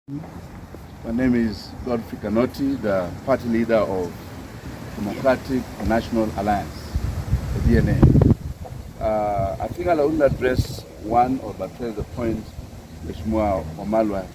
My name is Godfrey Kanoti, the party leader of Democratic National Alliance, the DNA. I think I'll only address one or address the point Mheshimiwa Wamalwa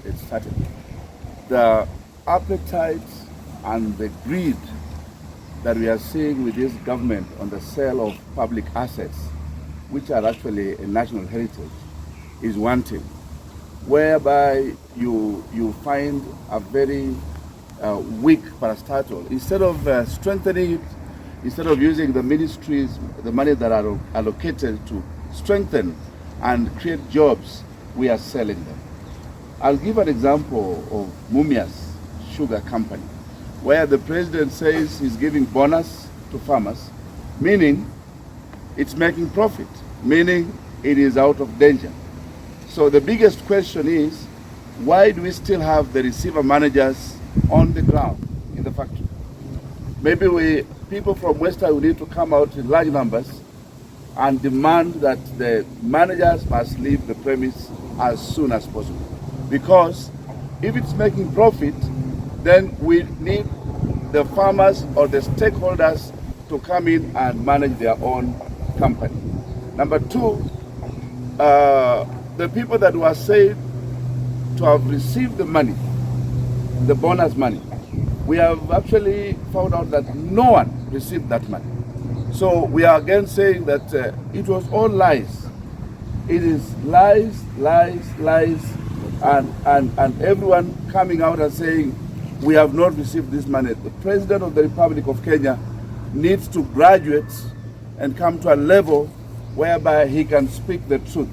had started. The appetite and the greed that we are seeing with this government on the sale of public assets, which are actually a national heritage, is one thing, whereby you find a very weak parastatal. Instead of strengthening it, instead of using the ministries, the money that are allocated to strengthen and create jobs, we are selling them. I'll give an example of Luhyas Sugar Company, where the president says he's giving bonus to farmers, meaning it's making profit, meaning it is out of danger. So the biggest question is, why do we still have the receiver managers on the ground in the factory? Maybe people from Western will need to come out in large numbers and demand that the managers must leave the premise as soon as possible. Because if it's making profit, then we need the farmers or the stakeholders to come in and manage their own company. Number two, the people that were said to have received the money, the bonus money, we have actually found out that no one received that money. So we are again saying that it was all lies. It is lies, lies, lies, and everyone coming out and saying we have not received this money. The President of the Republic of Kenya needs to graduate and come to a level whereby he can speak the truth.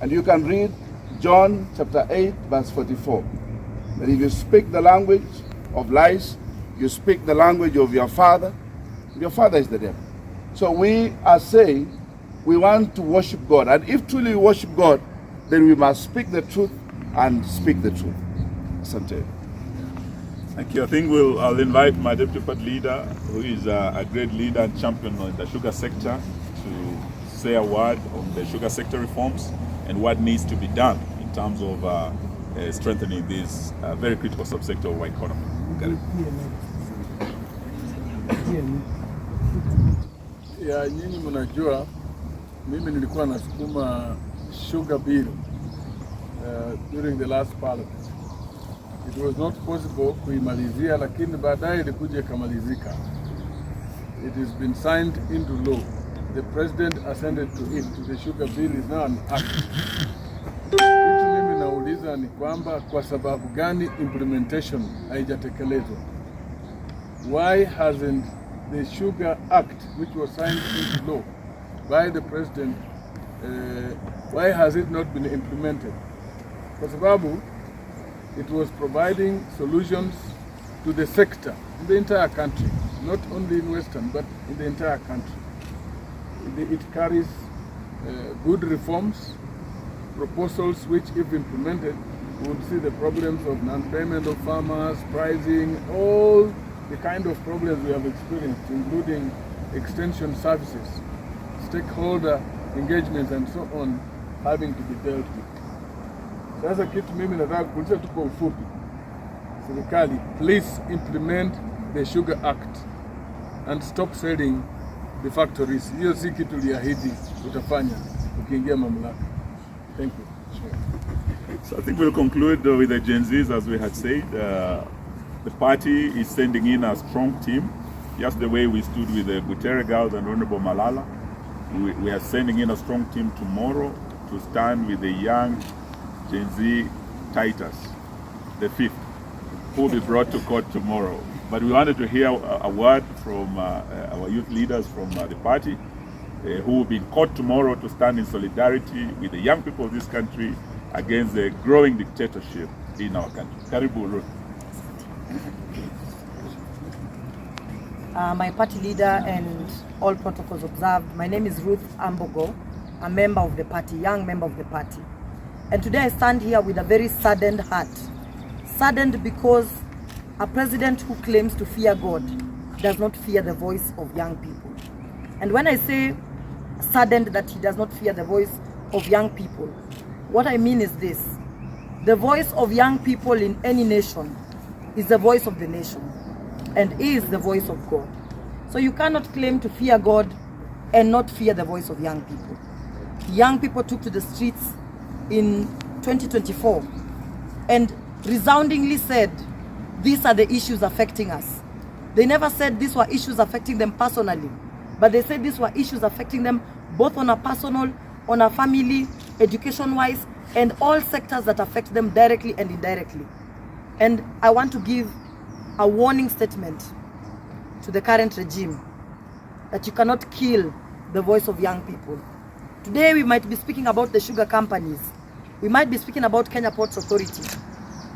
And you can read John chapter 8, verse 44. That if you speak the language of lies, you speak the language of your father is the devil. So we are saying we want to worship God. And if truly we worship God, then we must speak the truth and speak the truth. Asante. Thank you. I think I'll invite my deputy party leader, who is a great leader and champion in the sugar sector, to say a word on the sugar sector reforms and what needs to be done in terms of strengthening this very critical subsector of our economy. Ya nyinyi mnajua mimi nilikuwa nasukuma sugar bill during the last parliament. It was not possible kuimalizia, lakini baadaye ilikuja ikamalizika. It has been signed into law. The president assented to it. The sugar bill is now an act. Kitu mimi nauliza ni kwamba kwa sababu gani implementation haijatekelezwa? Why hasn't the Sugar Act, which was signed into law by the president, why has it not been implemented? Kwa sababu it was providing solutions to the sector in the entire country, not only in Western, but in the entire country. It carries good reforms, proposals which, if implemented, would see the problems of non-payment of farmers, pricing, all the kind of problems we have experienced, including extension services, stakeholder engagements, and so on, having to be dealt with. Sasa kitu mimi nataka kuuliza tu kwa ufupi, serikali, please implement the Sugar Act and stop selling the factories. Hiyo si kitu liahidi utafanya ukiingia mamlaka. Thank you. So I think we'll conclude with the Gen Zs, as we had said. The party is sending in a strong team, just the way we stood with the Butere girls and Honorable Malala. We are sending in a strong team tomorrow to stand with the young Gen Z Titus, the 5th, who will be brought to court tomorrow. But we wanted to hear a word from our youth leaders from the party, who will be in court tomorrow to stand in solidarity with the young people of this country against the growing dictatorship in our country. Karibu, Ruto. My party leader and all protocols observed. My name is Ruth Ambogo, a member of the party, young member of the party. And today I stand here with a very saddened heart. Saddened because a president who claims to fear God does not fear the voice of young people. And when I say saddened that he does not fear the voice of young people, what I mean is this. The voice of young people in any nation is the voice of the nation and is the voice of God. So you cannot claim to fear God and not fear the voice of young people. Young people took to the streets in 2024 and resoundingly said, these are the issues affecting us. They never said these were issues affecting them personally, but they said these were issues affecting them both on a personal, on a family, education-wise, and all sectors that affect them directly and indirectly. And I want to give a warning statement to the current regime that you cannot kill the voice of young people. Today we might be speaking about the sugar companies. We might be speaking about Kenya Ports Authority.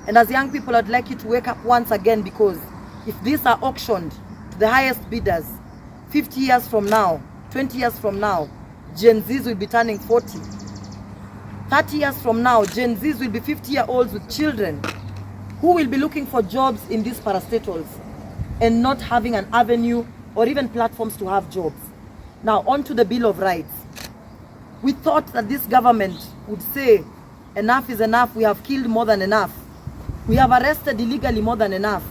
And as young people, I'd like you to wake up once again, because if these are auctioned to the highest bidders, 50 years from now, 20 years from now, Gen Zs will be turning 40. 30 years from now, Gen Zs will be 50-year-olds with children who will be looking for jobs in these parastatals and not having an avenue or even platforms to have jobs. Now, on to the Bill of Rights. We thought that this government would say, enough is enough, we have killed more than enough. We have arrested illegally more than enough.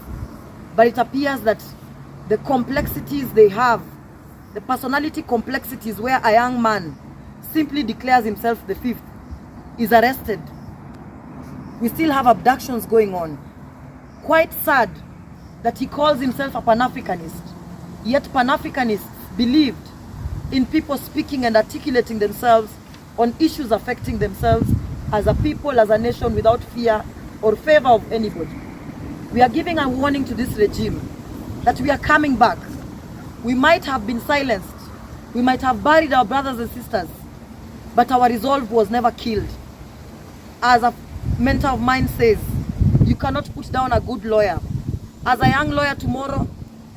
But it appears that the complexities they have, the personality complexities where a young man simply declares himself the fifth, is arrested. We still have abductions going on. Quite sad that he calls himself a Pan-Africanist. Yet Pan-Africanists believed in people speaking and articulating themselves on issues affecting themselves as a people, as a nation, without fear or favor of anybody. We are giving a warning to this regime that we are coming back. We might have been silenced. We might have buried our brothers and sisters, but our resolve was never killed. As a mentor of mine says, you cannot put down a good lawyer. As a young lawyer tomorrow,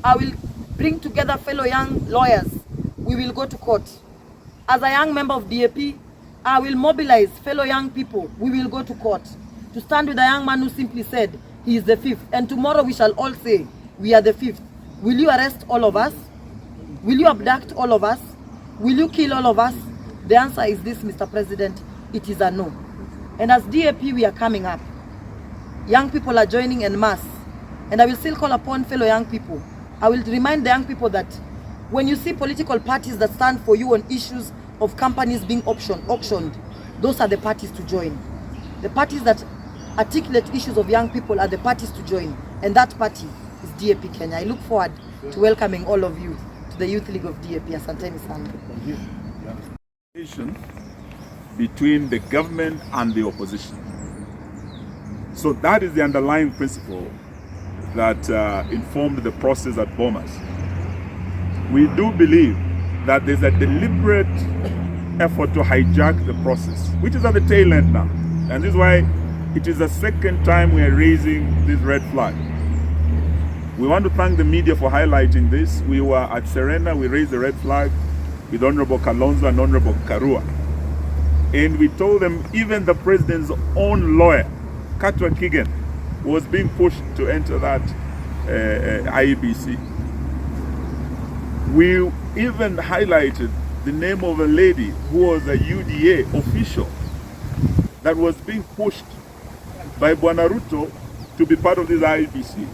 I will bring together fellow young lawyers. We will go to court. As a young member of DAP, I will mobilize fellow young people. We will go to court to stand with a young man who simply said he is the fifth. And tomorrow we shall all say we are the fifth. Will you arrest all of us? Will you abduct all of us? Will you kill all of us? The answer is this, Mr. President. It is a no. And as DAP, we are coming up. Young people are joining en masse. And I will still call upon fellow young people. I will remind the young people that when you see political parties that stand for you on issues of companies being auctioned, those are the parties to join. The parties that articulate issues of young people are the parties to join. And that party is DAP Kenya. I look forward to welcoming all of you to the Youth League of DAP. Asanteni sana. Between the government and the opposition. So that is the underlying principle that informed the process at Bomas. We do believe that there's a deliberate effort to hijack the process, which is at the tail end now. And this is why it is the second time we are raising this red flag. We want to thank the media for highlighting this. We were at Serena, we raised the red flag with Honorable Kalonzo and Honorable Karua. And we told them even the president's own lawyer, Katwa Kigen, was being pushed to enter that IEBC. We even highlighted the name of a lady who was a UDA official that was being pushed by Bwana Ruto to be part of this IEBC.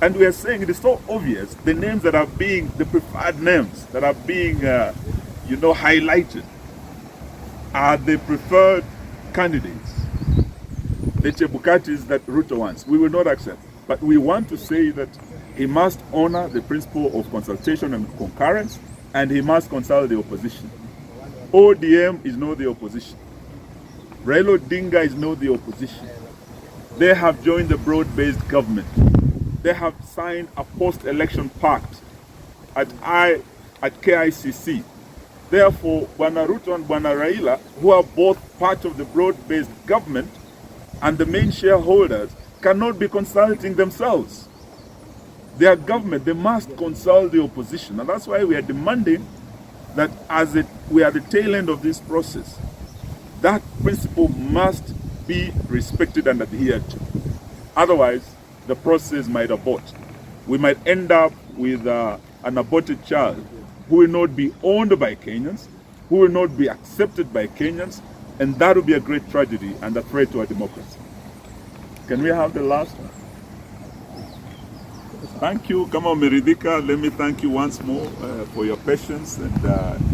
And we are saying it is so obvious, the names that are being, the preferred names that are being, highlighted are the preferred candidates, the Chebukatis that Ruto wants. We will not accept. But we want to say that he must honor the principle of consultation and concurrence, and he must consult the opposition. ODM is not the opposition. Raila Odinga is not the opposition. They have joined the broad-based government. They have signed a post-election pact at KICC. Therefore, Bwana Ruto and Bwana Raila, who are both part of the broad-based government and the main shareholders, cannot be consulting themselves. They are government, they must consult the opposition. And that's why we are demanding that we are at the tail end of this process, that principle must be respected and adhered to. Otherwise, the process might abort. We might end up with an aborted child who will not be owned by Kenyans, who will not be accepted by Kenyans, and that will be a great tragedy and a threat to our democracy. Can we have the last one? Thank you. Kama umeridhika, let me thank you once more for your patience and